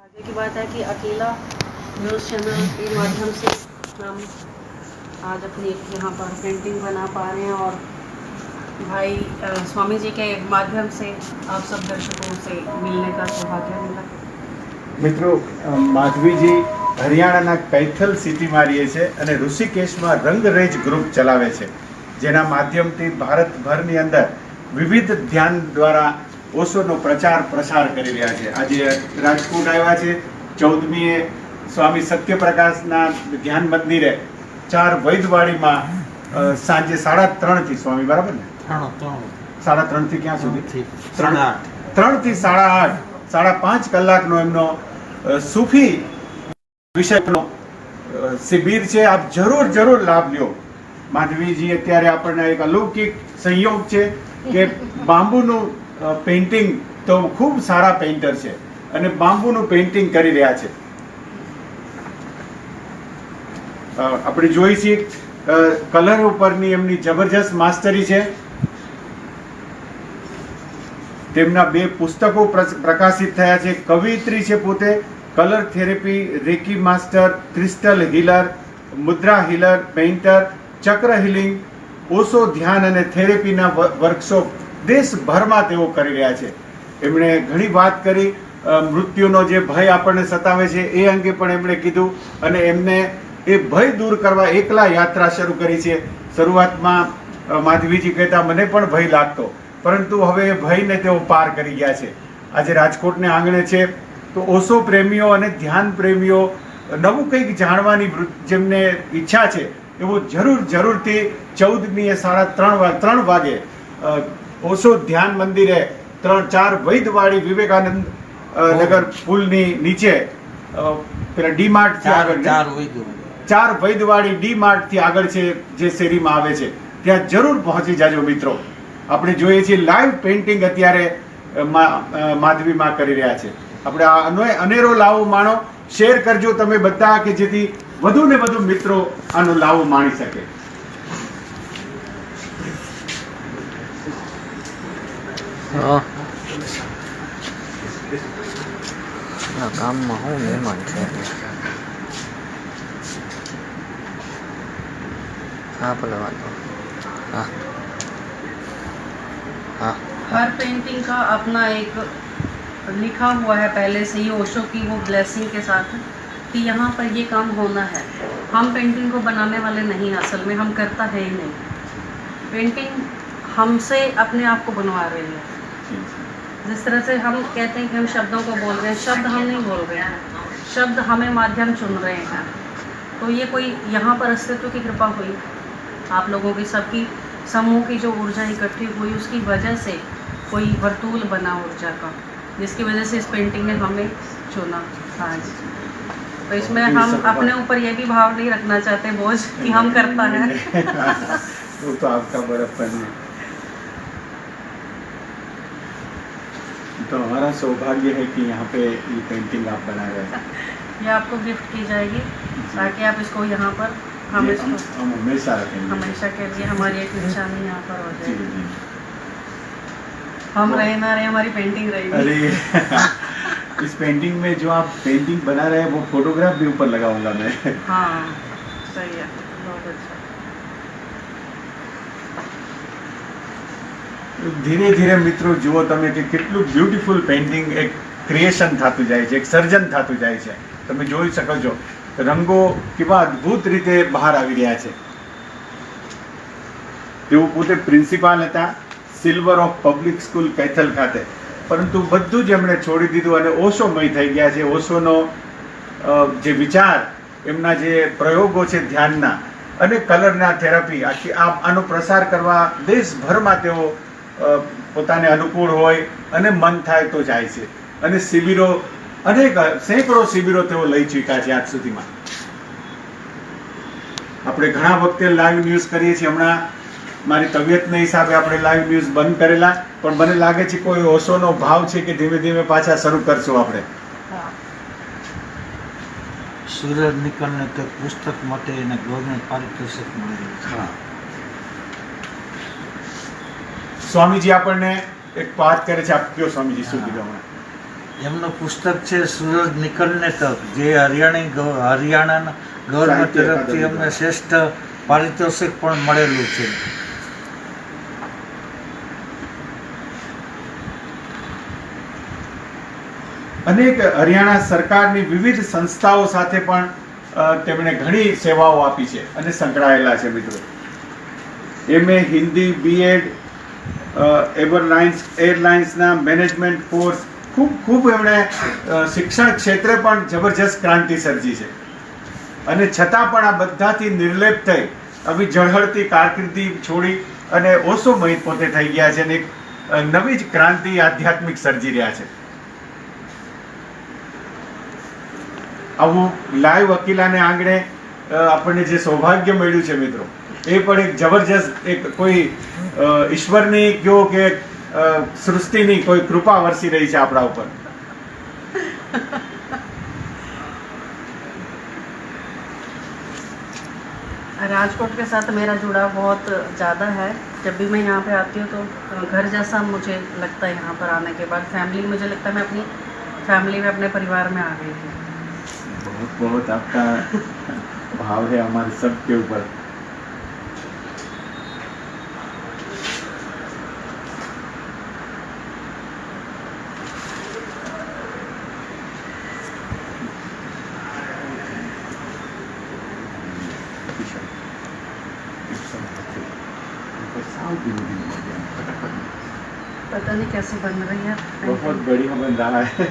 आगे की बात है कि अकेला न्यूज़ चैनल के माध्यम से हम आज अपनी यहाँ पर पेंटिंग बना पा रहे हैं और भाई स्वामी जी के माध्यम से आप सब दर्शकों से मिलने का सौभाग्य मिला। મિત્રો, માધવીજી હરિયાણાના કૈથલ સિટીમાં રહે છે અને ઋષિકેશમાં રંગરેજ ગ્રુપ ચલાવે છે, જેના માધ્યમથી ભારતભરની અંદર વિવિધ ધ્યાન દ્વારા ઓશોનો પ્રચાર પ્રસાર કરી રહ્યા છે. આજે રાજકોટ આવ્યા છે. 14મીએ સ્વામી સત્યપ્રકાશના ધ્યાન મંદિરે 4 વૈદવાડીમાં સાંજે 3:30 સ્વામી, બરાબર ને? 3:30 થી ક્યાં સુધી? 3 થી 8:30, 5.5 કલાકનો એમનો સૂફી વિષયનો શિબિર છે. આપ જરૂર લાભ લ્યો. માધવીજી અત્યારે આપણને એક અલૌકિક સંયોગ છે કે બાંબુનું પેઇન્ટિંગ તો ખૂબ સારા પેઇન્ટર છે અને બાંબુનું પેઇન્ટિંગ કરી રહ્યા છે. આપણે જોઈ છીએ કલર ઉપરની એમની જબરજસ્ત માસ્ટરી છે. તેમના 2 પુસ્તકો પ્રકાશિત થયા છે. કવિયત્રી છે પોતે, colour therapy, reiki master, crystal healer, mudra healer, painter, chakra healing, Osho ધ્યાન અને થેરેપીના વર્કશોપ દેશભરમાં તેઓ કરી રહ્યા છે. એમણે ઘણી વાત કરી મૃત્યુનો જે ભય આપણને સતાવે છે એ અંગે પણ એમણે કીધું અને એમને એ ભય દૂર કરવા એકલા યાત્રા શરૂ કરી છે. શરૂઆતમાં માધવીજી કહેતા મને પણ ભય લાગતો, પરંતુ હવે એ ભયને તેઓ પાર કરી ગયા છે. આજે રાજકોટને આંગણે છે તો ઓશો પ્રેમીઓ અને ધ્યાન પ્રેમીઓ નવું કંઈક જાણવાની જેમને ઈચ્છા છે એવો જરૂરથી 14મીએ 3 વાગે ઓશો ધ્યાન મંદિરે 4 વૈદવાડી વિવેકાનંદ નગર પુલની નીચે પેલા ડી માર્ટ થી આગળ 4 વૈદવાડી ડી માર્ટ થી આગળ છે જે શેરીમાં આવે છે, ત્યાં જરૂર પહોંચી જાજો મિત્રો. આપણે જોઈએ છીએ લાઈવ પેઇન્ટિંગ અત્યારે માધવીમાં કરી રહ્યા છે. આપણે આ અનેરો લાવો માણો, શેર કરજો તમે બધા કે જેથી વધુ ને વધુ મિત્રો આનો લાવો માણી શકે. ગામમાં હું મહેમાન છે. હા ભલે વાંધો. હા हाँ. हर पेंटिंग का अपना एक लिखा हुआ है पहले से ही ओशो की वो ब्लेसिंग के साथ कि यहाँ पर ये काम होना है. हम पेंटिंग को बनाने वाले नहीं, असल में हम करता है ही नहीं. पेंटिंग हमसे अपने आप को बनवा रही है. जिस तरह से हम कहते हैं कि हम शब्दों को बोल रहे हैं, शब्द हम नहीं बोल रहे हैं, शब्द हमें माध्यम चुन रहे हैं. तो ये कोई यहाँ पर अस्तित्व की कृपा हुई, आप लोगों की सबकी समूह की जो ऊर्जा इकट्ठी हुई उसकी वजह से कोई वर्तूल बना ऊर्जा का, जिसकी वजह से इस पेंटिंग ने हमें चुना आज. तो इसमें हम अपने ऊपर ये भी भाव नहीं रखना चाहते बोझ कि हम करता है. वो तो आपका बड़प्पन है. तो हमारा सौभाग्य है कि यहाँ पे ये पेंटिंग आप बना रहे हैं. ये आपको गिफ्ट की जाएगी ताकि आप इसको यहाँ पर हम हमेशा रखेंगे, हमेशा के लिए हमारी एक निशानी यहाँ पर हो जी, जाएगी. जी. हम रहे ना रहे, हमारी पेंटिंग रहेगी. अरे इस पेंटिंग में जो आप पेंटिंग बना रहे हैं वो फोटोग्राफ भी ऊपर लगाऊंगा मैं. हाँ सही है, बहुत अच्छा. ધીરે ધીરે મિત્રો જુઓ તમે કે કેટલું બ્યુટીફુલ પેઇન્ટિંગ એક ક્રિએશન થતું જાય છે, એક સર્જન થતું જાય છે. તમે જોઈ શકો છો રંગો કેવા અદ્ભુત રીતે બહાર આવી રહ્યા છે. તેઓ પોતે પ્રિન્સિપાલ હતા silver of public school Kaithal ખાતે, પરંતુ બધું જ એમણે છોડી દીધું અને ઓશોમય થઈ ગયા છે. ઓશોનો જે વિચાર, એમના જે પ્રયોગો છે ધ્યાનના અને કલરના થેરાપી, આનો પ્રસાર કરવા દેશભરમાં તેઓ પોતાને અનુકૂળ હોય અને મન થાય તો જાય છે. અને શિબિરો, સેંકડો શિબિરો તેઓ લઈ ચૂક્યા છે આજ સુધીમાં. આપણે ઘણા વખતે લાઈવ ન્યૂઝ કરીએ છીએ. હમણાં મારી તબિયતના હિસાબે આપણે લાઈવ ન્યૂઝ બંધ કરેલા, પણ મને લાગે છે કોઈ ઓશોનો ભાવ છે કે ધીમે ધીમે પાછા શરૂ કરશું આપણે. સુરત નિકલને તો પુસ્તક માટે એને ગવર્મેન્ટ પારિતોષિક મળેલું છે. હા. સ્વામીજી આપણને એક વાત કરે છે. આપ કયો સ્વામીજી, શું કીધું હમણાં? એમનું પુસ્તક છે સૂરજ નિકલને તક, જે હરિયાણાના ગવર્મેન્ટ સાહિત્ય તરફથી અકાદમી અમને શ્રેષ્ઠ પારિતોષિક પણ મળેલું છે. અનેક હરિયાણા સરકારની વિવિધ સંસ્થાઓ સાથે પણ તેમણે ઘણી સેવાઓ આપી છે અને સંકળાયેલા છે મિત્રો. એમએ હિન્દી, બીએડ, એરલાઇન્સના મેનેજમેન્ટ કોર્સ, ખૂબ એમણે શિક્ષણ ક્ષેત્રે પણ જબરજસ્ત ક્રાંતિ સર્જી છે. અને છતાં પણ આ બધાથી નિર્લેપ થઈ આવી ઝળહળતી કારકિર્દી છોડી અને ઓશો મહિત પોતે થઈ ગયા છે અને એક નવી જ ક્રાંતિ આધ્યાત્મિક સર્જી રહ્યા છે. આવું લાઈવ વકીલાને આંગણે આપણને જે સૌભાગ્ય મળ્યું છે મિત્રો, એ પણ એક જબરજસ્ત એક કોઈ ઈશ્વરની કયો કે સૃષ્ટિની કોઈ કૃપા વરસી રહી છે આપણા ઉપર. राजकोट के साथ मेरा जुड़ाव बहुत ज़्यादा है. जब भी मैं यहाँ पे आती हूँ तो घर जैसा मुझे लगता है. यहाँ पर आने के बाद फैमिली, मुझे लगता है मैं अपनी फैमिली में, अपने परिवार में आ गई हूँ. बहुत बहुत आपका भाव है हमारे सबके ऊपर. पता नहीं कैसे बन रही है. बहुत बढ़िया बन रहा है.